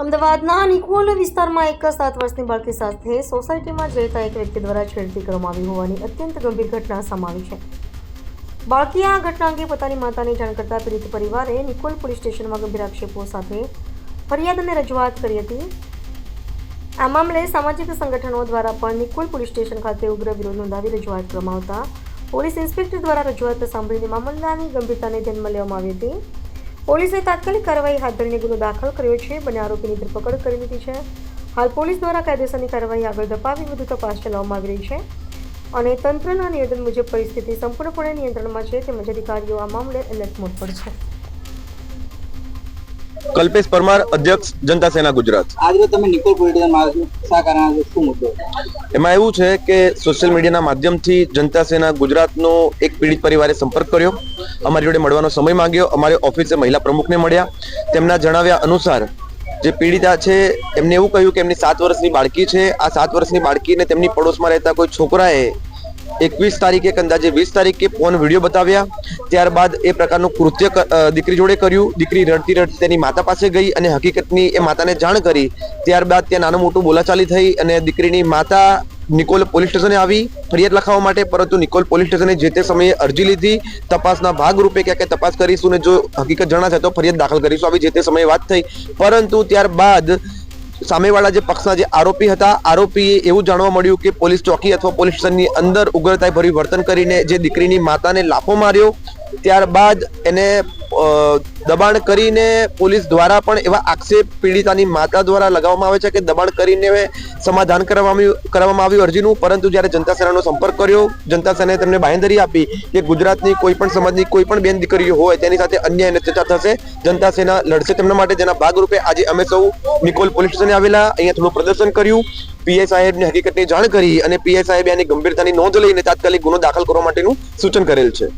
અમદાવાદના નિકોલ વિસ્તારમાં એક 7 વર્ષની બાળકી સાથે સોસાયટીમાં જ રહેતા એક વ્યક્તિ દ્વારા છેડતી કરવામાં આવી હોવાની અત્યંત ગંભીર ઘટના સામે આવી છે. બાળકીએ આ ઘટના અંગે પોતાની માતાને જાણ કરતા પીડિત પરિવારે નિકોલ પોલીસ સ્ટેશનમાં ગંભીર આક્ષેપો સાથે ફરિયાદ અને રજૂઆત કરી હતી. આ મામલે સામાજિક સંગઠનો દ્વારા પણ નિકોલ પોલીસ સ્ટેશન ખાતે ઉગ્ર વિરોધ નોંધાવી રજૂઆત કરવામાં આવતા પોલીસ ઇન્સ્પેક્ટર દ્વારા રજૂઆત સાંભળીને મામલાની ગંભીરતાને ધ્યાનમાં લેવામાં આવી હતી. પોલીસે તાત્કાલિક કાર્યવાહી હાથ ધરીને ગુનો દાખલ કર્યો છે. બંને આરોપીની ધરપકડ કરી લીધી છે. હાલ પોલીસ દ્વારા કાયદેસરની કાર્યવાહી આગળ ધપાવી વધુ તપાસ ચલાવવામાં આવી રહી છે અને તંત્રના નિવેદન મુજબ પરિસ્થિતિ સંપૂર્ણપણે નિયંત્રણમાં છે તેમજ અધિકારીઓ આ મામલે એલર્ટ મોડ પર છે. કલ્પેશ પરમાર, અધ્યક્ષ જનતા સેના ગુજરાત. આજે તમે નિકોલ પોલિટિકલ શા કારણે શું મુદ્દો? એમાં એવું છે કે સોશિયલ મીડિયાના માધ્યમથી જનતા સેના ગુજરાતનો એક પીડિત પરિવારે સંપર્ક કર્યો, અમારી જોડે મળવાનો સમય માંગ્યો. અમારે ઓફિસે મહિલા પ્રમુખને મળ્યા. તેમના જણાવ્યા અનુસાર જે પીડિતા છે એમને એવું કહ્યું કે એમની 7 વર્ષની બાળકી છે. આ 7 વર્ષની બાળકીને તેમની પડોશમાં રહેતા કોઈ છોકરાએ 21 તારીખે કે અંદાજે 20 તારીખે ફોન વિડીયો બતાવ્યા. ત્યારબાદ એ પ્રકારનું કૃત્ય દીકરી જોડે કર્યું. દીકરી રડતી રડતી તેની માતા પાસે ગઈ અને હકીકતની એ માતાને જાણ કરી. ત્યારબાદ ત્યાં નાનું મોટું બોલાચાલી થઈ અને દીકરીની માતા નિકોલ પોલીસ સ્ટેશને આવી ફરિયાદ લખાવવા માટે, પરંતુ નિકોલ પોલીસ સ્ટેશને જે તે સમયે અરજી લીધી. તપાસના ભાગરૂપે ક્યાંક તપાસ કરીશું ને જો હકીકત જણાશે તો ફરિયાદ દાખલ કરીશું, આવી જે તે સમયે વાત થઈ. પરંતુ ત્યારબાદ સામેવાળા જે પક્ષના જે આરોપી હતા, આરોપીએ એવું જાણવા મળ્યું કે પોલીસ ચોકી અથવા પોલીસ સ્ટેશનની અંદર ઉગ્રતાએ ભર્યું વર્તન કરીને જે દીકરીની માતાને લાફો માર્યો. ત્યારબાદ એને દબાણ કરીને પોલીસ દ્વારા પણ એવા આક્ષેપ પીડિતાની માતા દ્વારા લગાવવામાં આવે છે કે દબાણ કરીને સમાધાન કરવામાં આવ્યું અરજીનું. પરંતુ જ્યારે જનતા સેનાનો સંપર્ક કર્યો, જનતા સેનાએ તેમને બાંહેધરી આપી કે ગુજરાતની કોઈ પણ સમાજની કોઈ પણ બેન દીકરીઓ હોય તેની સાથે અન્યાય અને અત્યાચાર થશે, જનતા સેના લડશે તેમના માટે. જેના ભાગરૂપે આજે અમે સૌ નિકોલ પોલીસ સ્ટેશને આવેલા, અહીંયા થોડું પ્રદર્શન કર્યું, પીઆઈ સાહેબને હકીકતની જાણ કરી અને પીઆઈ સાહેબે આની ગંભીરતાની નોંધ લઈને તાત્કાલિક ગુનો દાખલ કરવા માટેનું સૂચન કરેલ છે.